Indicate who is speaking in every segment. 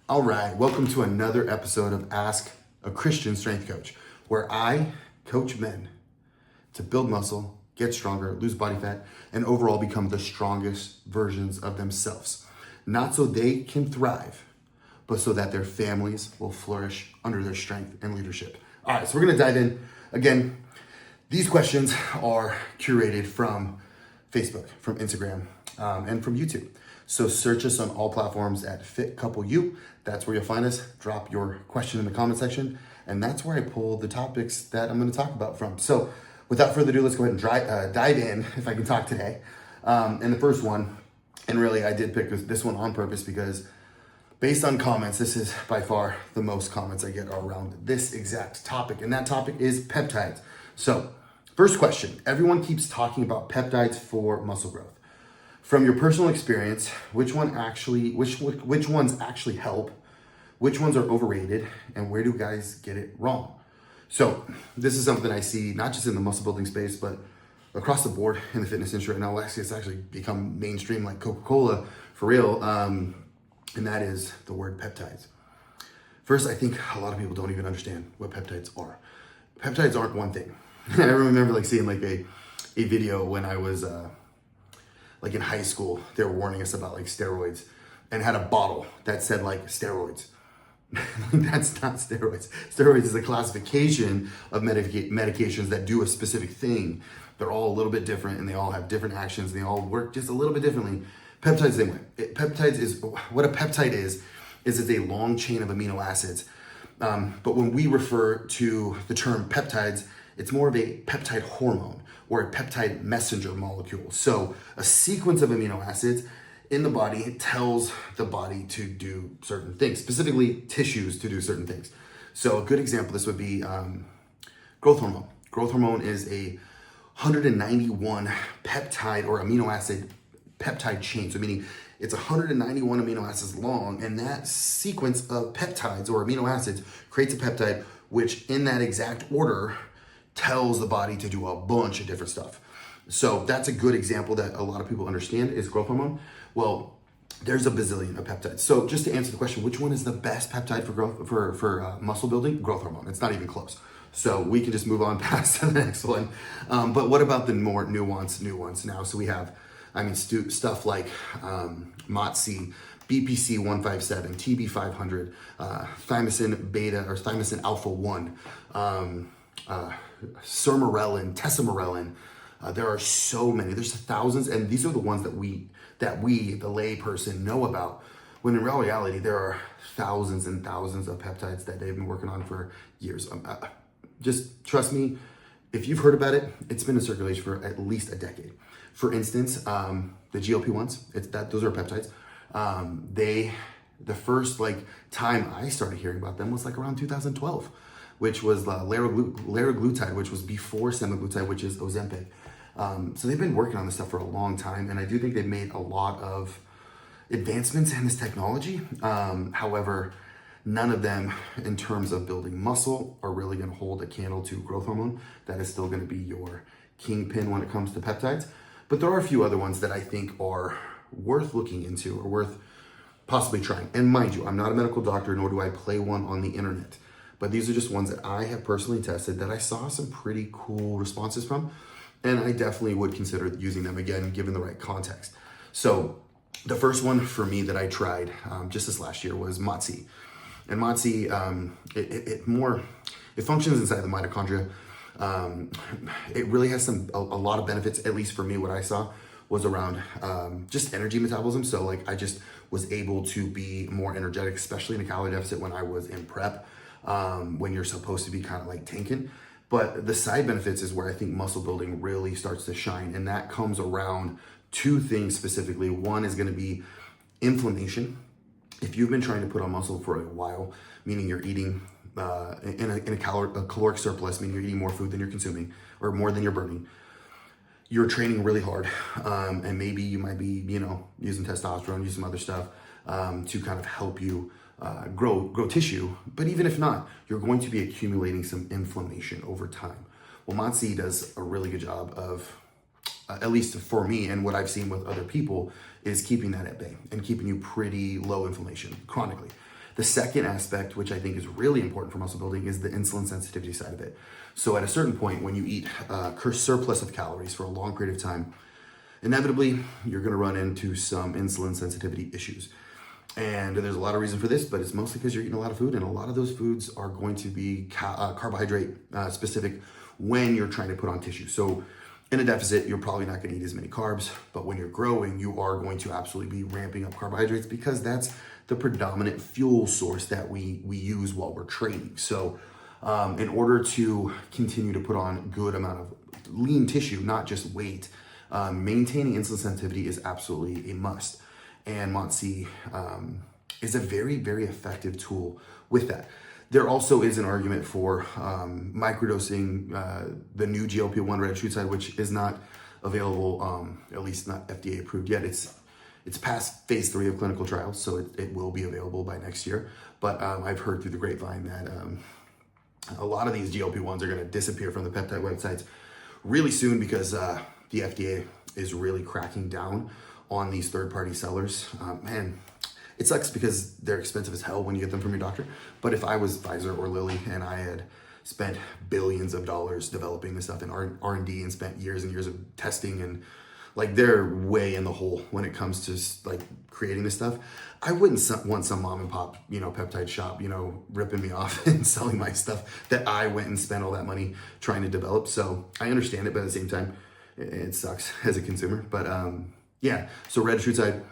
Speaker 1: All right, welcome to another episode of Ask a Christian Strength Coach, where I coach men to build muscle, get stronger, lose body fat, and overall become the strongest versions of themselves. Not so they can thrive, but so that their families will flourish under their strength and leadership. All right, so we're gonna dive in. Again, these questions are curated from Facebook, from Instagram, and from YouTube. So search us on all platforms at Fit Couple U. That's where you'll find us. Drop your question in the comment section, and that's where I pull the topics that I'm going to talk about from. So without further ado, let's go ahead and dive in, if I can talk today. And the first one, and really I did pick this one on purpose because based on comments, this is by far the most comments I get around this exact topic, and that topic is peptides. So first question, everyone keeps talking about peptides for muscle growth. From your personal experience, which ones actually help, which ones are overrated, and where do guys get it wrong? So this is something I see not just in the muscle building space, but across the board in the fitness industry right now. It's actually become mainstream like Coca-Cola for real, and that is the word peptides. First, I think a lot of people don't even understand what peptides are. Peptides aren't one thing. I remember seeing a video when I was in high school. They were warning us about steroids and had a bottle that said steroids. That's not steroids. Steroids is a classification of medications that do a specific thing. They're all a little bit different and they all have different actions and they all work just a little bit differently. Peptides, same way. Peptides is, what a peptide is it's a long chain of amino acids. But when we refer to the term peptides, it's more of a peptide hormone or a peptide messenger molecule. So a sequence of amino acids in the body tells the body to do certain things, specifically tissues to do certain things. So a good example of this would be growth hormone. Growth hormone is a 191 peptide or amino acid peptide chain. So meaning it's 191 amino acids long, and that sequence of peptides or amino acids creates a peptide, which in that exact order tells the body to do a bunch of different stuff. So that's a good example that a lot of people understand is growth hormone. Well, there's a bazillion of peptides. So just to answer the question, which one is the best peptide for growth for muscle building? Growth hormone. It's not even close. So we can just move on past to the next one. But what about the more nuanced ones now? So we have, stuff like MOTS-c, BPC 157, TB 500, thymosin beta or thymosin alpha 1, sermorelin, tesamorelin. There are so many. There's thousands, and these are the ones that we, the lay person, know about. When in real reality, there are thousands and thousands of peptides that they've been working on for years. Just trust me, if you've heard about it, it's been in circulation for at least a decade. For instance, the GLP-1s, those are peptides. The first time I started hearing about them was around 2012, which was liraglutide, which was before semaglutide, which is Ozempic. So they've been working on this stuff for a long time, and I do think they've made a lot of advancements in this technology. However, none of them, in terms of building muscle, are really going to hold a candle to growth hormone. That is still going to be your kingpin when it comes to peptides. But there are a few other ones that I think are worth looking into or worth possibly trying. And mind you, I'm not a medical doctor, nor do I play one on the internet. But these are just ones that I have personally tested that I saw some pretty cool responses from. And I definitely would consider using them again, given the right context. So the first one for me that I tried just this last year was MOTS-c. And MOTS-c, it functions inside the mitochondria. It really has a lot of benefits, at least for me. What I saw was around just energy metabolism. So I just was able to be more energetic, especially in a calorie deficit when I was in prep, when you're supposed to be kind of tanking. But the side benefits is where I think muscle building really starts to shine. And that comes around two things specifically. One is going to be inflammation. If you've been trying to put on muscle for a while, meaning you're eating in a caloric surplus, meaning you're eating more food than you're consuming or more than you're burning, you're training really hard, and maybe you might be, using testosterone, use some other stuff to kind of help you grow tissue. But even if not, you're going to be accumulating some inflammation over time. Well, MOTS-c does a really good job of, at least for me and what I've seen with other people, is keeping that at bay and keeping you pretty low inflammation chronically. The second aspect, which I think is really important for muscle building, is the insulin sensitivity side of it. So at a certain point, when you eat surplus of calories for a long period of time, inevitably you're going to run into some insulin sensitivity issues. And there's a lot of reason for this, but it's mostly because you're eating a lot of food, and a lot of those foods are going to be carbohydrate specific when you're trying to put on tissue. So in a deficit, you're probably not going to eat as many carbs, but when you're growing, you are going to absolutely be ramping up carbohydrates because that's the predominant fuel source that we use while we're training. So in order to continue to put on good amount of lean tissue, not just weight, maintaining insulin sensitivity is absolutely a must. And MOTS-c is a very, very effective tool with that. There also is an argument for microdosing the new GLP-1 retatrutide, which is not available, at least not FDA approved yet. It's past phase 3 of clinical trials, so it will be available by next year. But I've heard through the grapevine that a lot of these GLP-1s are going to disappear from the peptide websites really soon because the FDA is really cracking down on these third-party sellers. Man, it sucks because they're expensive as hell when you get them from your doctor. But if I was Pfizer or Lilly and I had spent billions of dollars developing this stuff in R&D and spent years and years of testing, and like they're way in the hole when it comes to like creating this stuff, I wouldn't want some mom and pop, peptide shop, ripping me off and selling my stuff that I went and spent all that money trying to develop. So I understand it, but at the same time, it sucks as a consumer. But yeah, so retatrutide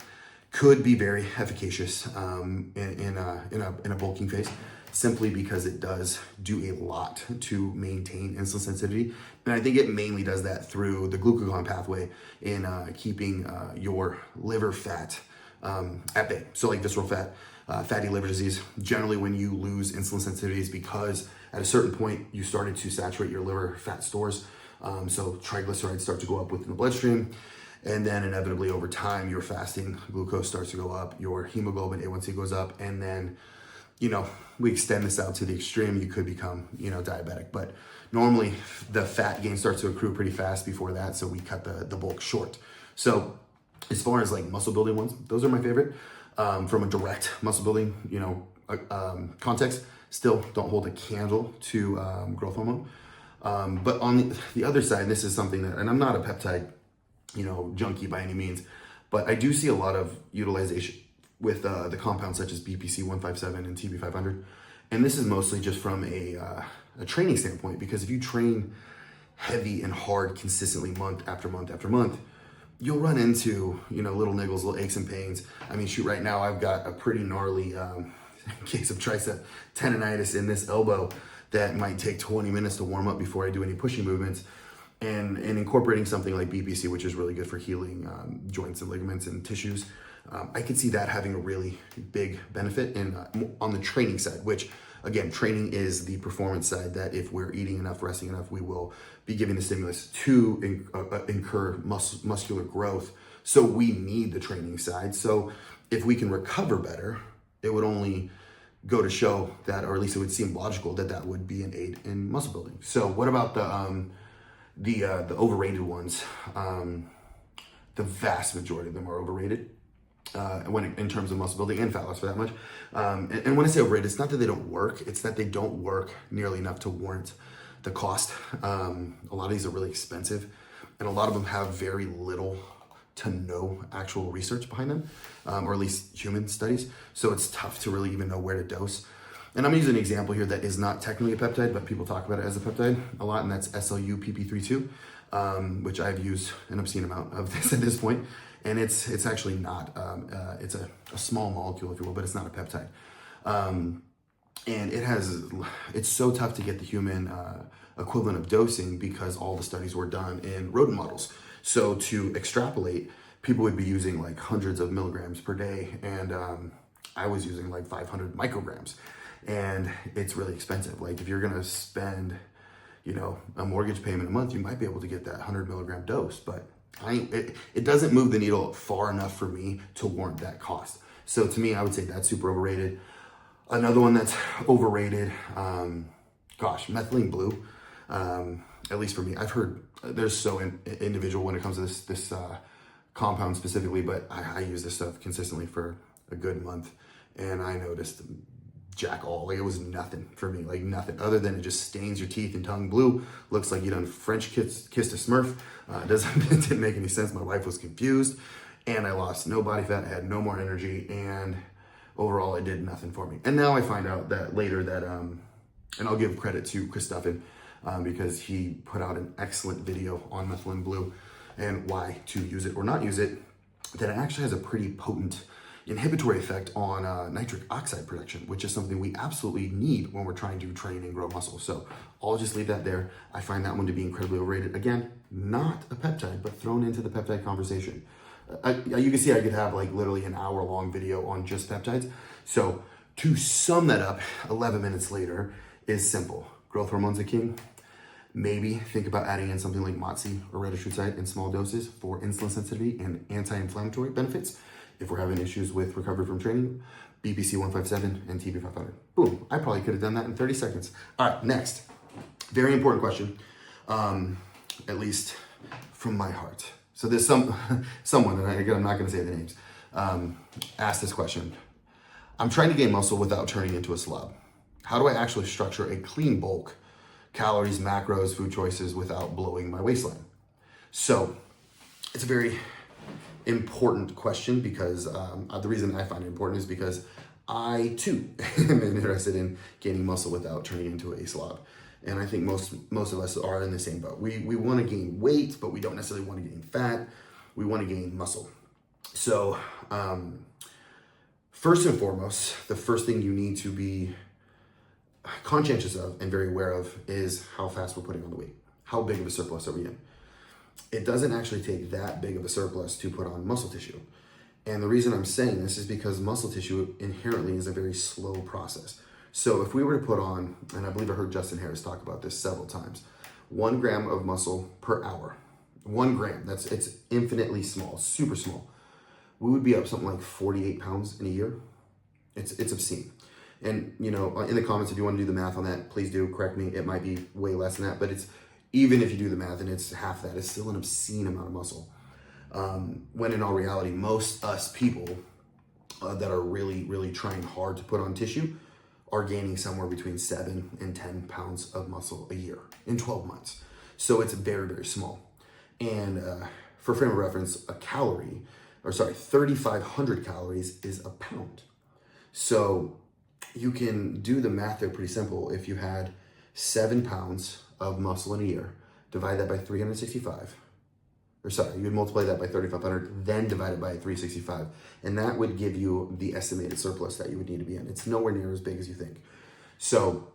Speaker 1: could be very efficacious in a bulking phase, simply because it does do a lot to maintain insulin sensitivity. And I think it mainly does that through the glucagon pathway in keeping your liver fat at bay. So like visceral fat, fatty liver disease, generally when you lose insulin sensitivity is because at a certain point you started to saturate your liver fat stores. So triglycerides start to go up within the bloodstream. And then inevitably over time, your fasting glucose starts to go up, your hemoglobin A1C goes up, and then, we extend this out to the extreme, you could become, diabetic. But normally the fat gain starts to accrue pretty fast before that, so we cut the bulk short. So as far as like muscle building ones, those are my favorite. From a direct muscle building, context, still don't hold a candle to growth hormone. But on the other side, this is something that, and I'm not a peptide junkie by any means, but I do see a lot of utilization with the compounds such as BPC 157 and TB 500. And this is mostly just from a training standpoint, because if you train heavy and hard consistently month after month after month, you'll run into, little niggles, little aches and pains. I mean, shoot, right now I've got a pretty gnarly case of tricep tendonitis in this elbow that might take 20 minutes to warm up before I do any pushing movements. And incorporating something like BPC, which is really good for healing joints and ligaments and tissues, I could see that having a really big benefit on the training side, which again, training is the performance side, that if we're eating enough, resting enough, we will be giving the stimulus to incur muscular growth. So we need the training side. So if we can recover better, it would only go to show that, or at least it would seem logical that would be an aid in muscle building. So what about the overrated ones? The vast majority of them are overrated in terms of muscle building and fat loss for that much. And when I say overrated, it's not that they don't work, it's that they don't work nearly enough to warrant the cost. A lot of these are really expensive, and a lot of them have very little to no actual research behind them, or at least human studies. So it's tough to really even know where to dose. And I'm using an example here that is not technically a peptide, but people talk about it as a peptide a lot, and that's SLU-PP32, which I've used an obscene amount of this at this point. And it's actually not, it's a small molecule, if you will, but it's not a peptide. And it's so tough to get the human equivalent of dosing because all the studies were done in rodent models. So to extrapolate, people would be using like hundreds of milligrams per day, and I was using like 500 micrograms. And it's really expensive. Like if you're gonna spend, a mortgage payment a month, you might be able to get that 100 milligram dose, but it doesn't move the needle far enough for me to warrant that cost. So to me, I would say that's super overrated. Another one that's overrated, methylene blue. At least for me, I've heard they're so individual when it comes to this compound specifically, but I use this stuff consistently for a good month, and I noticed jack all. Like, it was nothing for me, like nothing, other than it just stains your teeth and tongue blue. Looks like you done French kissed a Smurf. It didn't make any sense. My wife was confused, and I lost no body fat. I had no more energy, and overall, it did nothing for me. And now I find out that later that, and I'll give credit to Chris Duffin, because he put out an excellent video on methylene blue and why to use it or not use it, that it actually has a pretty potent inhibitory effect on nitric oxide production, which is something we absolutely need when we're trying to train and grow muscle. So I'll just leave that there. I find that one to be incredibly overrated. Again, not a peptide, but thrown into the peptide conversation. You can see I could have like literally an hour-long video on just peptides. So to sum that up, 11 minutes later is simple. Growth hormone's a king. Maybe think about adding in something like MOTS or retatrutide in small doses for insulin sensitivity and anti-inflammatory benefits. If we're having issues with recovery from training, BPC 157 and TB 500. Boom, I probably could have done that in 30 seconds. All right, next. Very important question, at least from my heart. So there's someone, and again, I'm not gonna say the names, asked this question. I'm trying to gain muscle without turning into a slob. How do I actually structure a clean bulk, calories, macros, food choices without blowing my waistline? So it's a very important question because the reason I find it important is because I too am interested in gaining muscle without turning into a slob. And I think most of us are in the same boat. We want to gain weight, but we don't necessarily want to gain fat. We want to gain muscle. So first and foremost, the first thing you need to be conscientious of and very aware of is how fast we're putting on the weight. How big of a surplus are we in? It doesn't actually take that big of a surplus to put on muscle tissue. And the reason I'm saying this is because muscle tissue inherently is a very slow process. So if we were to put on, and I believe I heard Justin Harris talk about this several times, 1 gram of muscle per hour, 1 gram, it's infinitely small, super small. We would be up something like 48 pounds in a year. It's obscene. And you know, in the comments, if you want to do the math on that, please do correct me. It might be way less than that, but it's, even if you do the math and it's half that, it's still an obscene amount of muscle. When in all reality, most us people that are really, really trying hard to put on tissue are gaining somewhere between 7 and 10 pounds of muscle a year in 12 months. So it's very, very small. And for frame of reference, 3,500 calories is a pound. So you can do the math there pretty simple. If you had 7 pounds of muscle in a year, divide that by 365, you would multiply that by 3,500, then divide it by 365, and that would give you the estimated surplus that you would need to be in. It's nowhere near as big as you think. So,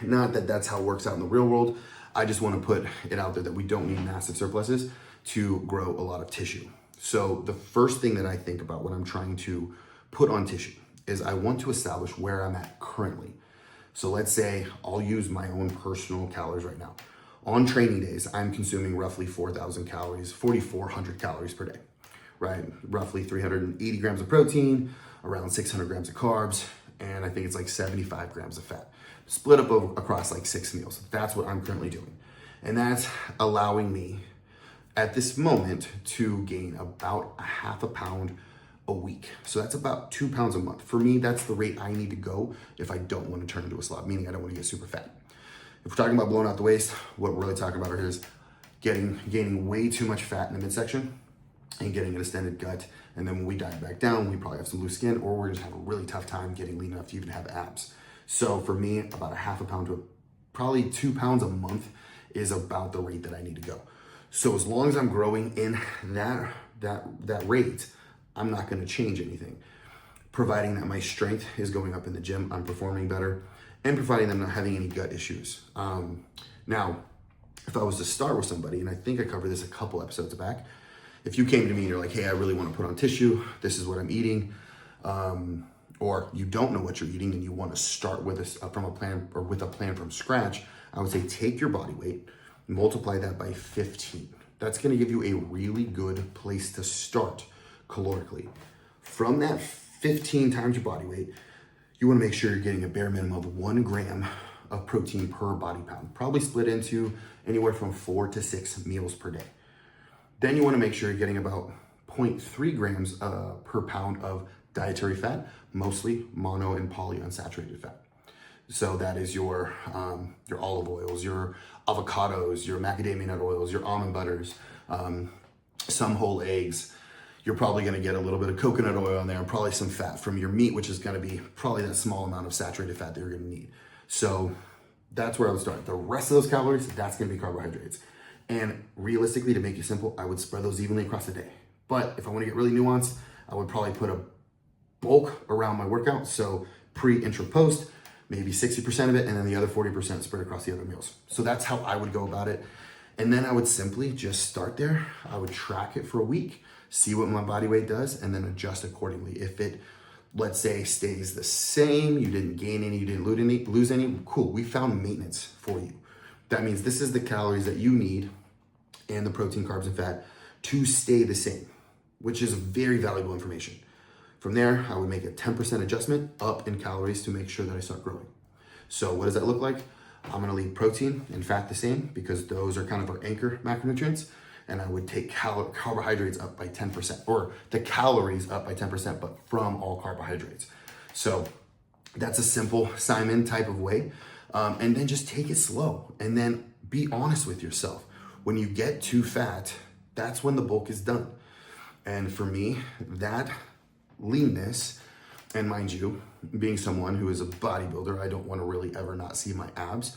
Speaker 1: not that that's how it works out in the real world. I just want to put it out there that we don't need massive surpluses to grow a lot of tissue. So, the first thing that I think about when I'm trying to put on tissue is I want to establish where I'm at currently. So let's say I'll use my own personal calories right now. On training days, I'm consuming roughly 4,000 calories, 4,400 calories per day, right? Roughly 380 grams of protein, around 600 grams of carbs, and I think it's like 75 grams of fat. Split up across like 6 meals. That's what I'm currently doing. And that's allowing me at this moment to gain about a half a pound a week. So that's about 2 pounds a month. For me, that's the rate I need to go if I don't want to turn into a slob, meaning I don't want to get super fat. If we're talking about blowing out the waist, what we're really talking about here is gaining way too much fat in the midsection and getting an extended gut. And then when we diet back down, we probably have some loose skin, or we're just have a really tough time getting lean enough to even have abs. So for me, about a half a pound to probably 2 pounds a month is about the rate that I need to go. So as long as I'm growing in that rate, I'm not going to change anything. Providing that my strength is going up in the gym, I'm performing better, and providing them not having any gut issues. Now, if I was to start with somebody, and I think I covered this a couple episodes back, if you came to me and you're like, hey, I really want to put on tissue, this is what I'm eating, or you don't know what you're eating and you want to start with a plan from scratch, I would say take your body weight, multiply that by 15. That's going to give you a really good place to start calorically. From that 15 times your body weight, you want to make sure you're getting a bare minimum of 1 gram of protein per body pound, probably split into anywhere from 4 to 6 meals per day. Then you want to make sure you're getting about 0.3 grams per pound of dietary fat, mostly mono and polyunsaturated fat. So that is your olive oils, your avocados, your macadamia nut oils, your almond butters, some whole eggs. You're probably gonna get a little bit of coconut oil in there and probably some fat from your meat, which is gonna be probably that small amount of saturated fat that you're gonna need. So that's where I would start. The rest of those calories, that's gonna be carbohydrates. And realistically, to make it simple, I would spread those evenly across the day. But if I wanna get really nuanced, I would probably put a bulk around my workout. So pre, intra, post, maybe 60% of it, and then the other 40% spread across the other meals. So that's how I would go about it. And then I would simply just start there. I would track it for a week, see what my body weight does, and then adjust accordingly. If it, let's say, stays the same, you didn't gain any, you didn't lose any, cool, we found maintenance for you. That means this is the calories that you need and the protein, carbs, and fat to stay the same, which is very valuable information. From there, I would make a 10% adjustment up in calories to make sure that I start growing. So what does that look like? I'm gonna leave protein and fat the same because those are kind of our anchor macronutrients. And I would take carbohydrates up by 10%, or the calories up by 10%, but from all carbohydrates. So that's a simple Simon type of way. And then just take it slow and then be honest with yourself. When you get too fat, that's when the bulk is done. And for me, that leanness, and mind you, being someone who is a bodybuilder, I don't want to really ever not see my abs.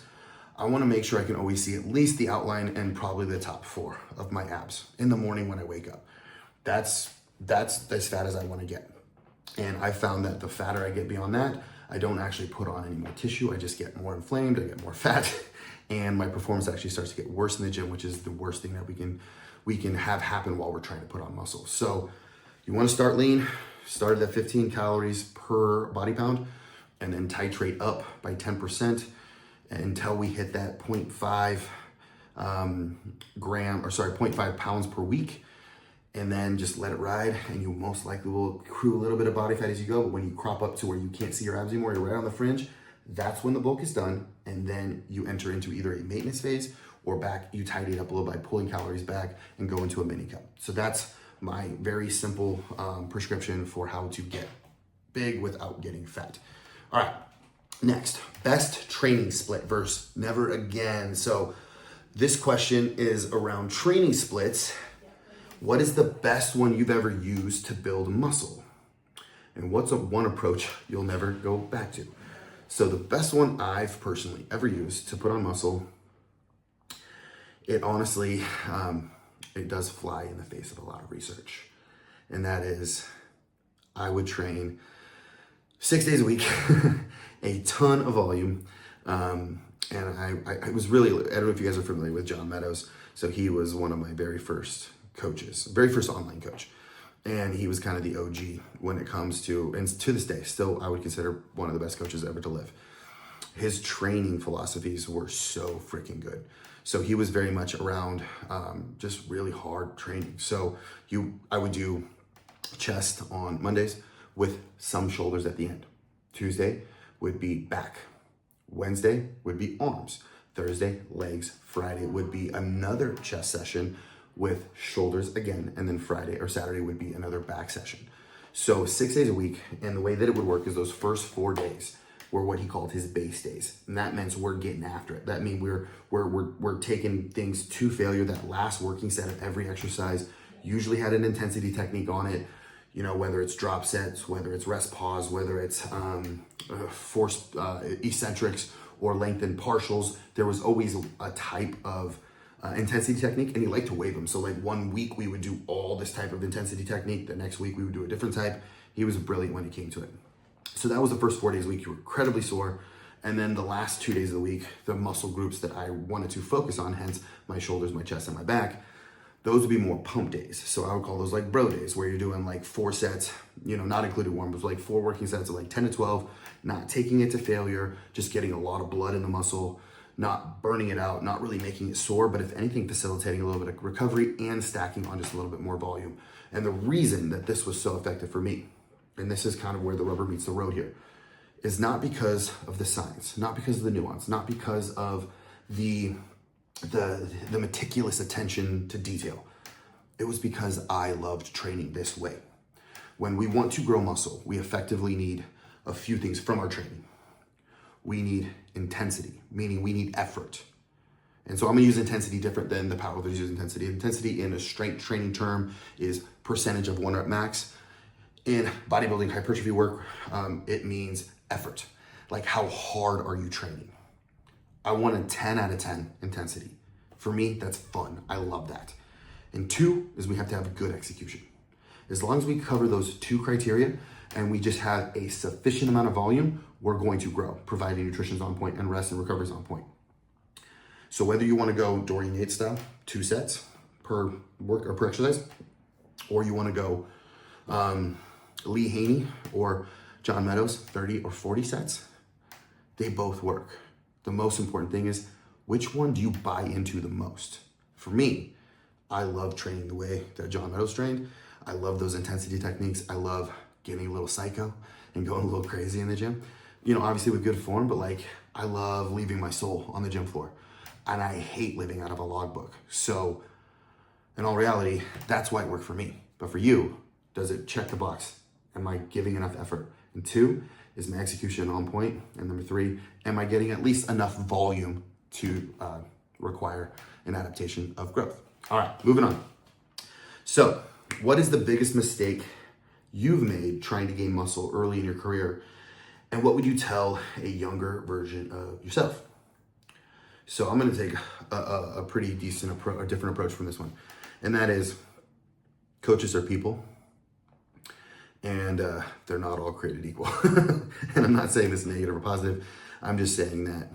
Speaker 1: I want to make sure I can always see at least the outline and probably the top 4 of my abs in the morning when I wake up. That's as fat as I want to get. And I found that the fatter I get beyond that, I don't actually put on any more tissue. I just get more inflamed, I get more fat, and my performance actually starts to get worse in the gym, which is the worst thing that we can have happen while we're trying to put on muscle. So you want to start lean, start at 15 calories per body pound, and then titrate up by 10% until we hit that 0.5 0.5 pounds per week. And then just let it ride, and you most likely will accrue a little bit of body fat as you go. But when you crop up to where you can't see your abs anymore, you're right on the fringe, that's when the bulk is done. And then you enter into either a maintenance phase or back, you tidy it up a little by pulling calories back and go into a mini cut. So that's my very simple prescription for how to get big without getting fat. All right, next, best training split versus never again. So this question is around training splits. What is the best one you've ever used to build muscle? And what's one approach you'll never go back to? So the best one I've personally ever used to put on muscle, it honestly, it does fly in the face of a lot of research. And that is, I would train 6 days a week, a ton of volume. And I was really, I don't know if you guys are familiar with John Meadows. So he was one of my very first coaches, very first online coach. And he was kind of the OG when it comes to, and to this day, still I would consider one of the best coaches ever to live. His training philosophies were so freaking good. So he was very much around just really hard training. So I would do chest on Mondays with some shoulders at the end. Tuesday would be back. Wednesday would be arms. Thursday, legs. Friday would be another chest session with shoulders again. And then Friday or Saturday would be another back session. So 6 days a week. And the way that it would work is those first 4 days were what he called his base days. And that means we're getting after it. That means we're taking things to failure. That last working set of every exercise usually had an intensity technique on it. You know, whether it's drop sets, whether it's rest pause, whether it's forced eccentrics or lengthened partials, there was always a type of intensity technique, and he liked to wave them. So like 1 week we would do all this type of intensity technique. The next week we would do a different type. He was brilliant when it came to it. So that was the first 4 days a week. You were incredibly sore. And then the last 2 days of the week, the muscle groups that I wanted to focus on, hence my shoulders, my chest, and my back, those would be more pump days. So I would call those like bro days, where you're doing like 4 sets, you know, not included warm-ups, like 4 working sets of like 10 to 12, not taking it to failure, just getting a lot of blood in the muscle, not burning it out, not really making it sore, but if anything, facilitating a little bit of recovery and stacking on just a little bit more volume. And the reason that this was so effective for me, and this is kind of where the rubber meets the road here, is not because of the science, not because of the nuance, not because of the meticulous attention to detail. It was because I loved training this way. When we want to grow muscle, we effectively need a few things from our training. We need intensity, meaning we need effort. And so I'm gonna use intensity different than the powerlifters use intensity. Intensity in a strength training term is percentage of 1 rep max. In bodybuilding hypertrophy work, it means effort. Like, how hard are you training? I want a 10 out of 10 intensity. For me, that's fun. I love that. And 2 is we have to have good execution. As long as we cover those 2 criteria and we just have a sufficient amount of volume, we're going to grow, providing nutrition's on point and rest and recovery's on point. So whether you want to go Dorian Yates style, 2 sets per work or per exercise, or you want to go Lee Haney or John Meadows, 30 or 40 sets, they both work. The most important thing is, which one do you buy into the most? For me, I love training the way that John Meadows trained. I love those intensity techniques. I love getting a little psycho and going a little crazy in the gym. You know, obviously with good form, but like, I love leaving my soul on the gym floor. And I hate living out of a logbook. So in all reality, that's why it worked for me. But for you, does it check the box? Am I giving enough effort? And 2, is my execution on point? And number 3, am I getting at least enough volume to require an adaptation of growth? All right, moving on. So what is the biggest mistake you've made trying to gain muscle early in your career? And what would you tell a younger version of yourself? So I'm gonna take a pretty decent a different approach from this one. And that is, coaches are people, and they're not all created equal. And I'm not saying this negative or positive. I'm just saying that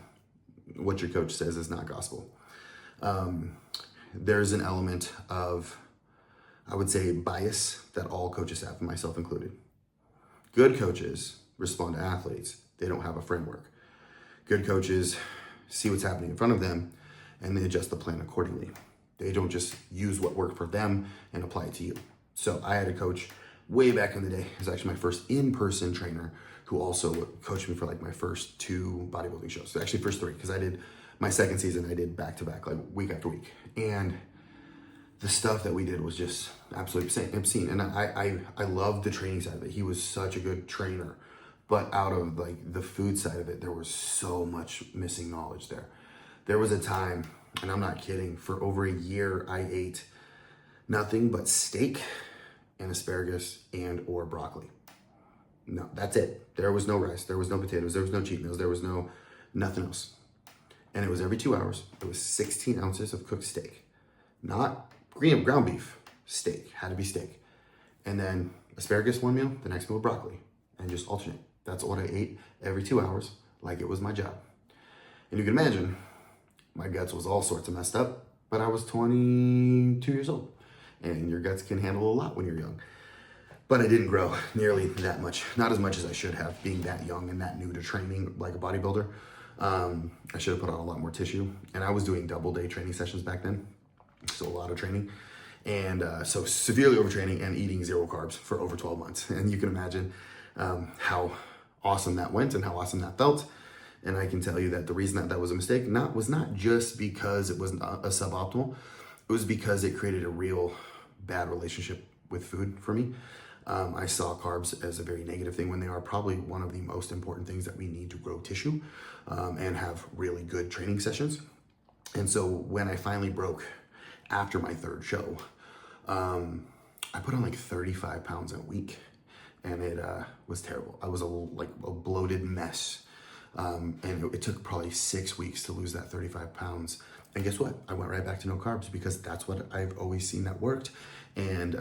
Speaker 1: what your coach says is not gospel. There's an element of, I would say, bias that all coaches have, myself included. Good coaches respond to athletes. They don't have a framework. Good coaches see what's happening in front of them and they adjust the plan accordingly. They don't just use what worked for them and apply it to you. So I had a coach way back in the day. He was actually my first in-person trainer, who also coached me for like my first 2 bodybuilding shows. So actually first 3, because I did my second season, I did back-to-back, like week after week. And the stuff that we did was just absolutely obscene. And I loved the training side of it. He was such a good trainer. But out of like the food side of it, there was so much missing knowledge there. There was a time, and I'm not kidding, for over a year, I ate nothing but steak and asparagus and or broccoli. No, that's it. There was no rice, there was no potatoes, there was no cheat meals, there was nothing else. And it was every 2 hours. It was 16 ounces of cooked steak. Not ground beef, steak, had to be steak. And then asparagus one meal, the next meal broccoli, and just alternate. That's what I ate every 2 hours, like it was my job. And you can imagine, my guts was all sorts of messed up, but I was 22 years old. And your guts can handle a lot when you're young. But I didn't grow nearly that much, not as much as I should have, being that young and that new to training like a bodybuilder. I should have put on a lot more tissue. And I was doing double day training sessions back then, so a lot of training. And so severely overtraining and eating 0 carbs for over 12 months. And you can imagine how awesome that went and how awesome that felt. And I can tell you that the reason that was a mistake was not just because it was a suboptimal. It was because it created a real bad relationship with food for me. I saw carbs as a very negative thing when they are probably one of the most important things that we need to grow tissue and have really good training sessions. And so when I finally broke after my 3rd show, I put on like 35 pounds in a week, and it was terrible. I was a bloated mess. And it took probably 6 weeks to lose that 35 pounds. And guess what? I went right back to no carbs because that's what I've always seen that worked. And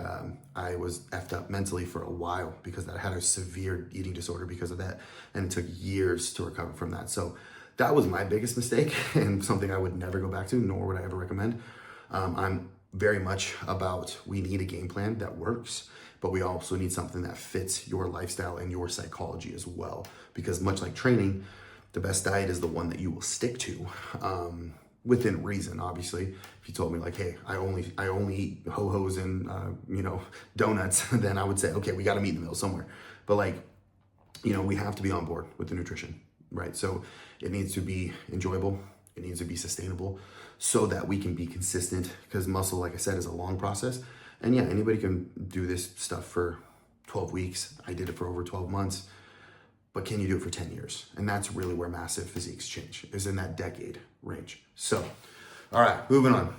Speaker 1: I was effed up mentally for a while because I had a severe eating disorder because of that. And it took years to recover from that. So that was my biggest mistake and something I would never go back to, nor would I ever recommend. I'm very much about, we need a game plan that works, but we also need something that fits your lifestyle and your psychology as well. Because much like training, the best diet is the one that you will stick to, within reason. Obviously, if you told me like, hey, I only eat ho-hos and donuts, then I would say, okay, we got to meet in the middle somewhere. But like, we have to be on board with the nutrition, right? So it needs to be enjoyable. It needs to be sustainable so that we can be consistent, because muscle, like I said, is a long process. And yeah, anybody can do this stuff for 12 weeks. I did it for over 12 months. But can you do it for 10 years? And that's really where massive physiques change, is in that decade range. So, all right, moving on.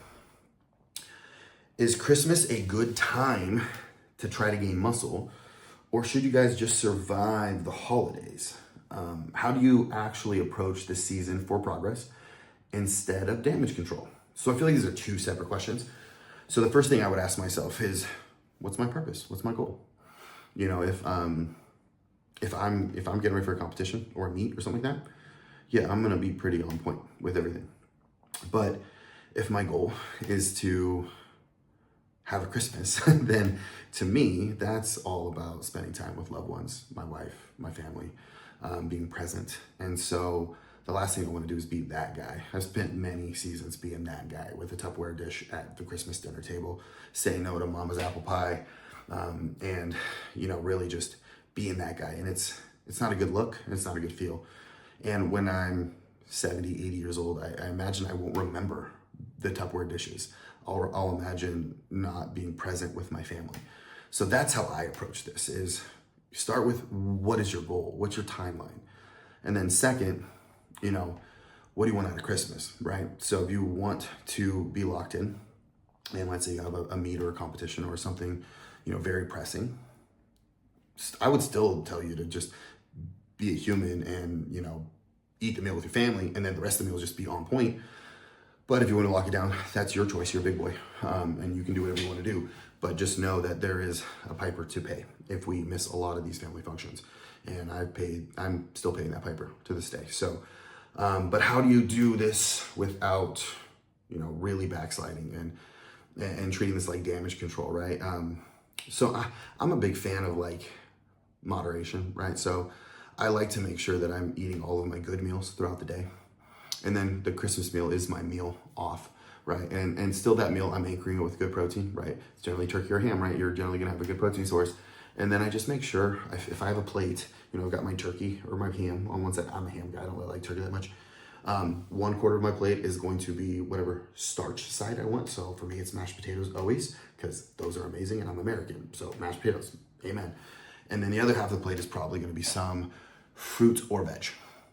Speaker 1: Is Christmas a good time to try to gain muscle, or should you guys just survive the holidays? How do you actually approach this season for progress instead of damage control? So I feel like these are two separate questions. So the first thing I would ask myself is, what's my purpose? What's my goal? You know, if I'm getting ready for a competition or a meet or something like that, yeah, I'm gonna be pretty on point with everything. But if my goal is to have a Christmas, then to me, that's all about spending time with loved ones, my wife, my family, being present. And so the last thing I want to do is be that guy. I've spent many seasons being that guy with a Tupperware dish at the Christmas dinner table, saying no to mama's apple pie, and, you know, really just being that guy. And it's not a good look, and it's not a good feel. And when I'm 70, 80 years old, I imagine I won't remember the Tupperware dishes. I'll imagine not being present with my family. So that's how I approach this, is start with what is your goal? What's your timeline? And then second, you know, what do you want out of Christmas, right? So if you want to be locked in, and let's say you have a meet or a competition or something, you know, very pressing, I would still tell you to just be a human and, you know, eat the meal with your family, and then the rest of the meal just be on point. But if you want to lock it down, that's your choice. You're a big boy, and you can do whatever you want to do. But just know that there is a piper to pay if we miss a lot of these family functions. And I'm still paying that piper to this day. So, but how do you do this without, you know, really backsliding and treating this like damage control, right? So I'm a big fan of like moderation, right? So I like to make sure that I'm eating all of my good meals throughout the day. And then the Christmas meal is my meal off, right? And still that meal, I'm anchoring it with good protein, right? It's generally turkey or ham, right? You're generally gonna have a good protein source. And then I just make sure, if I have a plate, you know, I've got my turkey or my ham on one side. I'm a ham guy, I don't really like turkey that much. 1/4 of my plate is going to be whatever starch side I want. So for me, it's mashed potatoes always, because those are amazing and I'm American. So mashed potatoes, amen. And then the other half of the plate is probably gonna be some fruit or veg,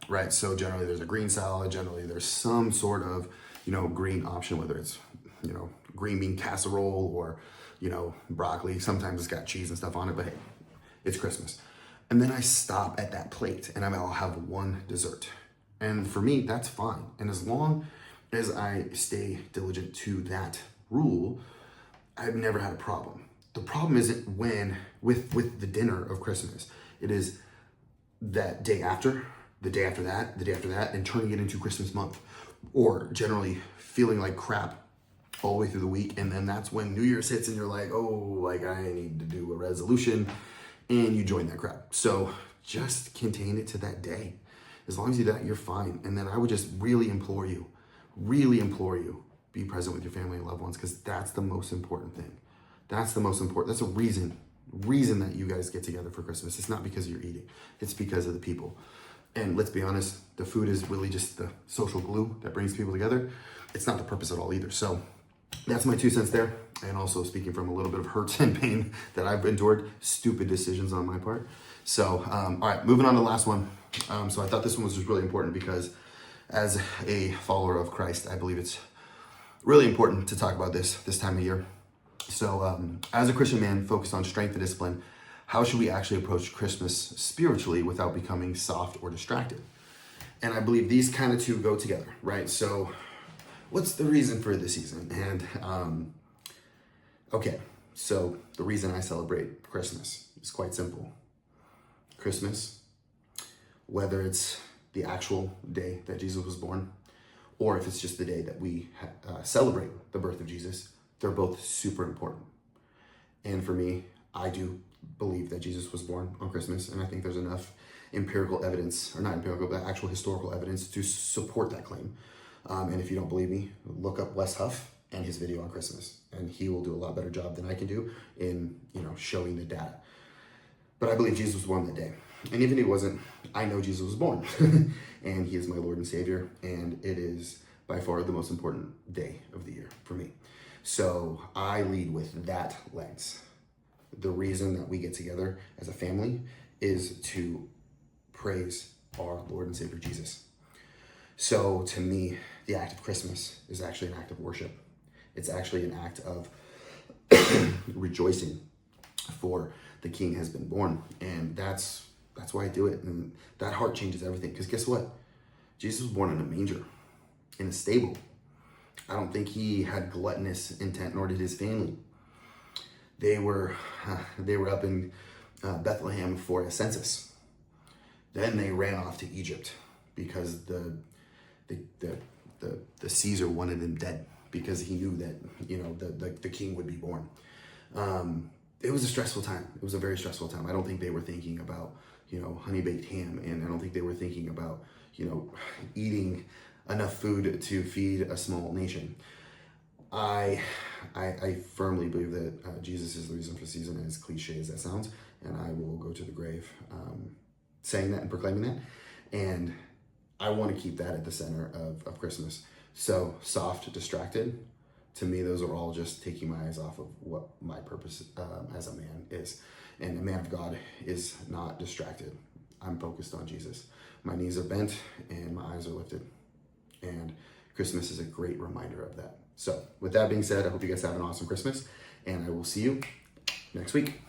Speaker 1: right? So generally there's a green salad, generally there's some sort of, you know, green option, whether it's, you know, green bean casserole or, you know, broccoli. Sometimes it's got cheese and stuff on it, but hey, it's Christmas. And then I stop at that plate and I'll have one dessert. And for me, that's fine. And as long as I stay diligent to that rule, I've never had a problem. The problem isn't with the dinner of Christmas. It is that day after, the day after that, the day after that, and turning it into Christmas month, or generally feeling like crap all the way through the week. And then that's when New Year's hits and you're like, oh, like I need to do a resolution, and you join that crowd. So just contain it to that day. As long as you do that, you're fine. And then I would just really implore you, be present with your family and loved ones, because that's the most important thing. That's the most important. That's a reason that you guys get together for Christmas. It's not because you're eating. It's because of the people. And let's be honest, the food is really just the social glue that brings people together. It's not the purpose at all either. So that's my 2 cents there. And also speaking from a little bit of hurt and pain that I've endured, stupid decisions on my part. So, all right, moving on to the last one. So I thought this one was just really important because as a follower of Christ, I believe it's really important to talk about this time of year. So as a Christian man focused on strength and discipline, how should we actually approach Christmas spiritually without becoming soft or distracted? And I believe these kind of two go together, right? So what's the reason for the season? And okay, so the reason I celebrate Christmas is quite simple. Christmas, whether it's the actual day that Jesus was born, or if it's just the day that we celebrate the birth of Jesus, they're both super important. And for me, I do believe that Jesus was born on Christmas, and I think there's enough empirical evidence, or not empirical, but actual historical evidence to support that claim. And if you don't believe me, look up Wes Huff and his video on Christmas, and he will do a lot better job than I can do in, you know, showing the data. But I believe Jesus was born that day. And even if he wasn't, I know Jesus was born. And he is my Lord and Savior, and it is by far the most important day of the year for me. So I lead with that lens. the reason that we get together as a family is to praise our Lord and Savior Jesus. So to me, the act of Christmas is actually an act of worship. It's actually an act of rejoicing for the King has been born. And that's why I do it. And that heart changes everything. Because guess what? Jesus was born in a manger, in a stable. I don't think he had gluttonous intent, nor did his family. They were up in Bethlehem for a census. Then they ran off to Egypt because the Caesar wanted them dead, because he knew that the king would be born. It was a stressful time. It was a very stressful time. I don't think they were thinking about honey baked ham, and I don't think they were thinking about eating enough food to feed a small nation. I firmly believe that Jesus is the reason for the season, as cliche as that sounds, and I will go to the grave saying that and proclaiming that. And I want to keep that at the center of Christmas. So soft, distracted, to me, those are all just taking my eyes off of what my purpose as a man is. And a man of God is not distracted. I'm focused on Jesus. My knees are bent and my eyes are lifted. And Christmas is a great reminder of that. So with that being said, I hope you guys have an awesome Christmas, and I will see you next week.